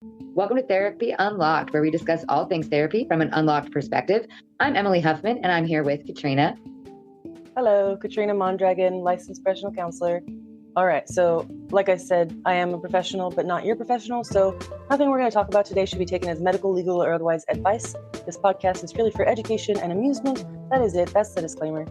Welcome to Therapy Unlocked, where we discuss all things therapy from an unlocked perspective. I'm Emily Huffman, and I'm here with Katrina. Hello, Katrina Mondragon, licensed professional counselor. All right, so like I said, I am a professional, but not your professional, so nothing we're going to talk about today should be taken as medical, legal, or otherwise advice. This podcast is purely for education and amusement. That is it. That's the disclaimer.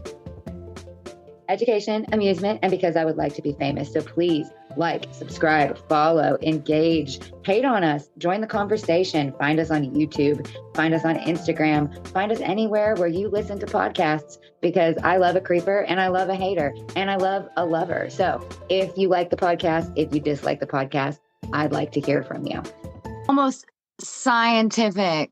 Education, amusement, and because I would like to be famous. So please like, subscribe, follow, engage, hate on us, join the conversation, find us on YouTube, find us on Instagram, find us anywhere where you listen to podcasts, because I love a creeper and I love a hater and I love a lover. So if you like the podcast, if you dislike the podcast, I'd like to hear from you. Almost scientific,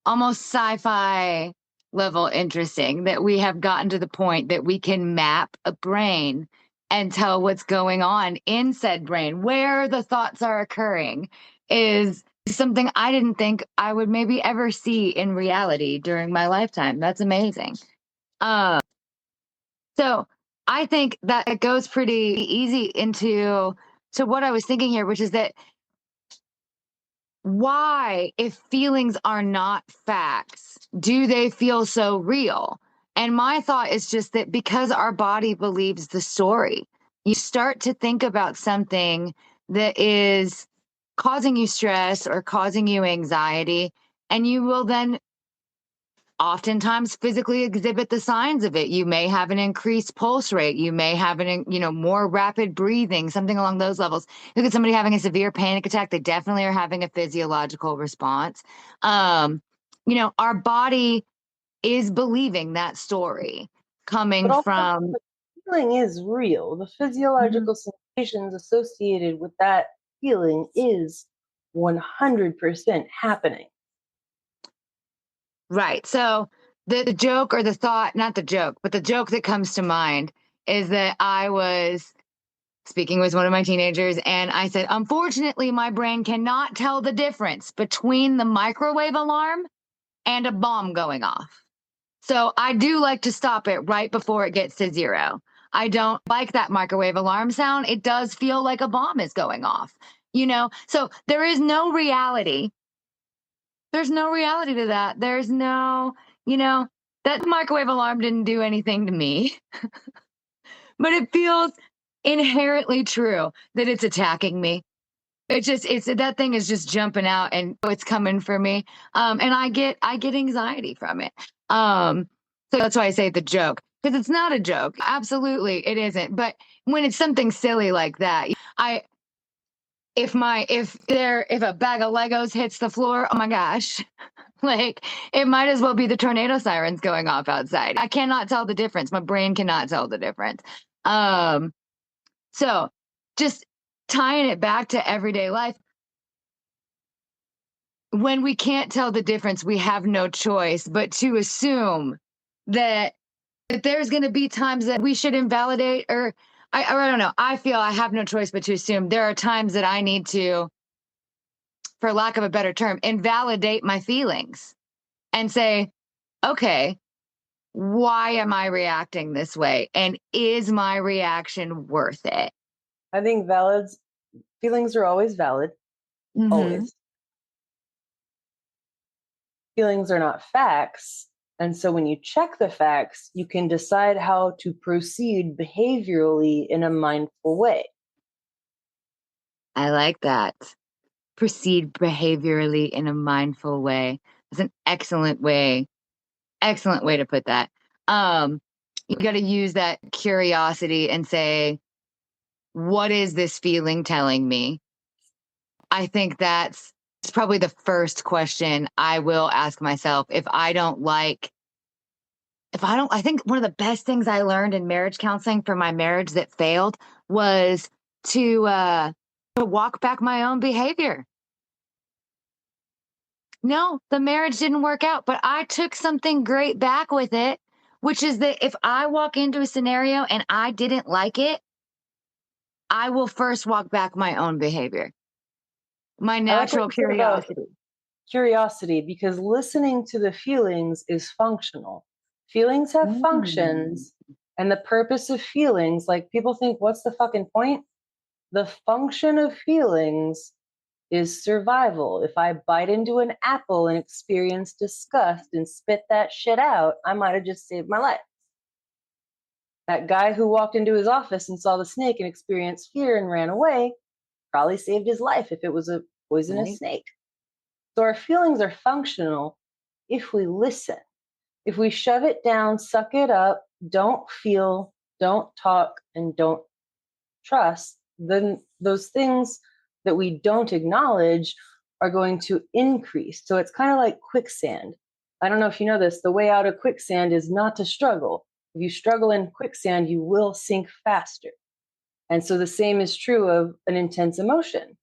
almost sci-fi level interesting that we have gotten to the point that we can map a brain and tell what's going on in said brain, where the thoughts are occurring, is something I didn't think I would maybe ever see in reality during my lifetime. That's amazing. So I think that it goes pretty easy into what I was thinking here, which is that why, if feelings are not facts, do they feel so real? And my thought is just that because our body believes the story, you start to think about something that is causing you stress or causing you anxiety, and you will then oftentimes physically exhibit the signs of it. You may have an increased pulse rate. You may have more rapid breathing, something along those levels. Look at somebody having a severe panic attack. They definitely are having a physiological response. Our body is believing that story coming But also, from. the feeling is real. The Mhm. physiological sensations associated with that feeling is 100% happening. Right. So the joke or the thought, not the joke, but the joke that comes to mind is that I was speaking with one of my teenagers, and I said, unfortunately, my brain cannot tell the difference between the microwave alarm and a bomb going off. So I do like to stop it right before it gets to zero. I don't like that microwave alarm sound. It does feel like a bomb is going off, So there is no reality. There's no reality to that. There's no, that microwave alarm didn't do anything to me, but it feels inherently true that it's attacking me. It's that thing is just jumping out and it's coming for me. And I get anxiety from it. So that's why I say the joke, because it's not a joke. Absolutely, it isn't. But when it's something silly like that, if a bag of Legos hits the floor, oh my gosh. Like, it might as well be the tornado sirens going off outside. I cannot tell the difference. My brain cannot tell the difference. So just tying it back to everyday life, when we can't tell the difference, we have no choice but to assume that there's going to be times that we should invalidate, or I don't know. I feel I have no choice but to assume there are times that I need to, for lack of a better term, invalidate my feelings and say, okay, why am I reacting this way? And is my reaction worth it? I think feelings are always valid. Mm-hmm. Always. Feelings are not facts. And so when you check the facts, you can decide how to proceed behaviorally in a mindful way. I like that. Proceed behaviorally in a mindful way. That's an excellent way to put that. You got to use that curiosity and say, what is this feeling telling me? I think that's probably the first question I will ask myself. I think one of the best things I learned in marriage counseling for my marriage that failed was to walk back my own behavior. No, the marriage didn't work out, but I took something great back with it, which is that if I walk into a scenario and I didn't like it, I will first walk back my own behavior. My natural curiosity. Curiosity, because listening to the feelings is functional. Feelings have functions, and the purpose of feelings, like people think, what's the fucking point? The function of feelings is survival. If I bite into an apple and experience disgust and spit that shit out, I might have just saved my life. That guy who walked into his office and saw the snake and experienced fear and ran away probably saved his life if it was a poisonous snake. So our feelings are functional if we listen. If we shove it down, suck it up, don't feel, don't talk, and don't trust, then those things that we don't acknowledge are going to increase. So it's kind of like quicksand. I don't know if you know this, the way out of quicksand is not to struggle. If you struggle in quicksand, you will sink faster. And so the same is true of an intense emotion.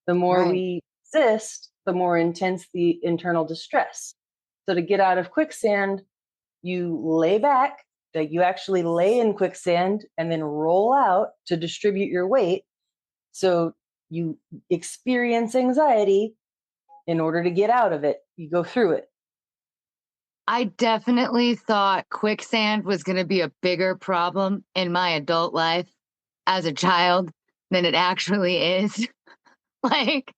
The more we resist, the more intense the internal distress. So to get out of quicksand, you lay back, like you actually lay in quicksand and then roll out to distribute your weight. So you experience anxiety in order to get out of it. You go through it. I definitely thought quicksand was going to be a bigger problem in my adult life as a child than it actually is. Like,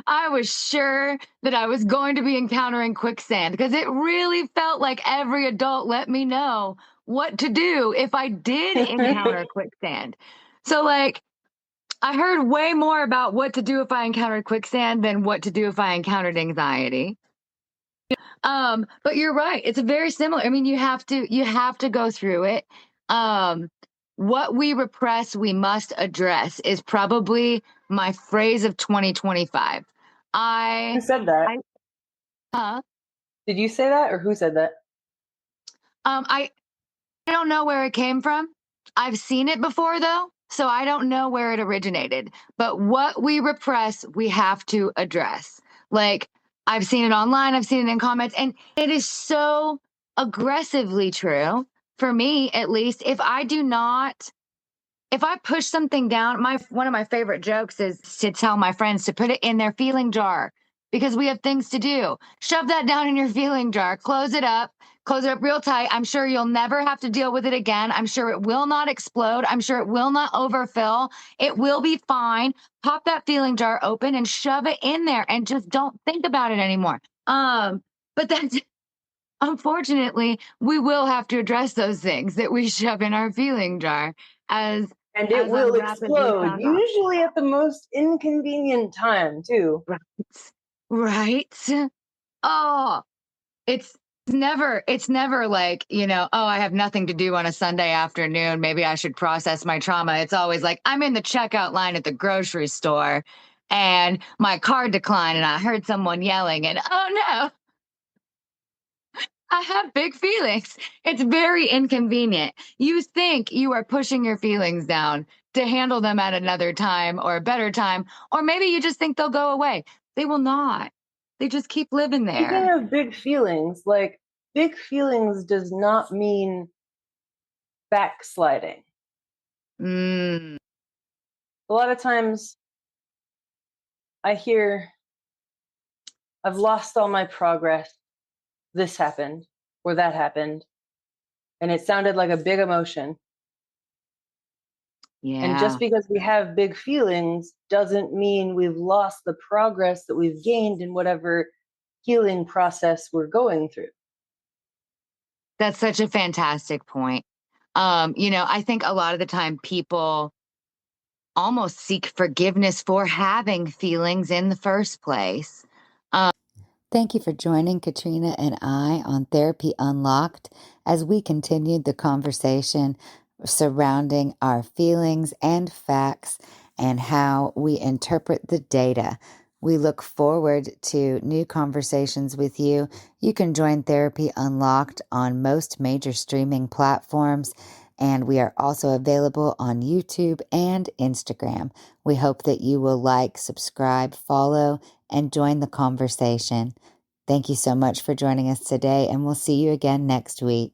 I was sure that I was going to be encountering quicksand because it really felt like every adult let me know what to do if I did encounter quicksand. So, like, I heard way more about what to do if I encountered quicksand than what to do if I encountered anxiety. But you're right. It's very similar. I mean, you have to go through it. What we repress, we must address is probably my phrase of 2025. Who said that? Did you say that or who said that? I don't know where it came from. I've seen it before though, so I don't know where it originated. But what we repress, we have to address. Like, I've seen it online, I've seen it in comments, and it is so aggressively true for me, at least. If I push something down, one of my favorite jokes is to tell my friends to put it in their feeling jar because we have things to do. Shove that down in your feeling jar, close it up real tight. I'm sure you'll never have to deal with it again. I'm sure it will not explode. I'm sure it will not overfill. It will be fine. Pop that feeling jar open and shove it in there and just don't think about it anymore. But that's unfortunately, we will have to address those things that we shove in our feeling jar and it will explode, usually at the most inconvenient time, too. Right. Oh, it's never like, oh, I have nothing to do on a Sunday afternoon. Maybe I should process my trauma. It's always like, I'm in the checkout line at the grocery store and my card declined and I heard someone yelling and, oh no, I have big feelings. It's very inconvenient. You think you are pushing your feelings down to handle them at another time or a better time, or maybe you just think they'll go away. They will not. They just keep living there. Speaking of big feelings, like, big feelings does not mean backsliding. A lot of times I hear, I've lost all my progress. This happened or that happened. And it sounded like a big emotion. Yeah. And just because we have big feelings doesn't mean we've lost the progress that we've gained in whatever healing process we're going through. That's such a fantastic point. I think a lot of the time people almost seek forgiveness for having feelings in the first place. Thank you for joining Katrina and I on Therapy Unlocked as we continued the conversation surrounding our feelings and facts and how we interpret the data. We look forward to new conversations with you. You can join Therapy Unlocked on most major streaming platforms, and we are also available on YouTube and Instagram. We hope that you will like, subscribe, follow, and join the conversation. Thank you so much for joining us today, and we'll see you again next week.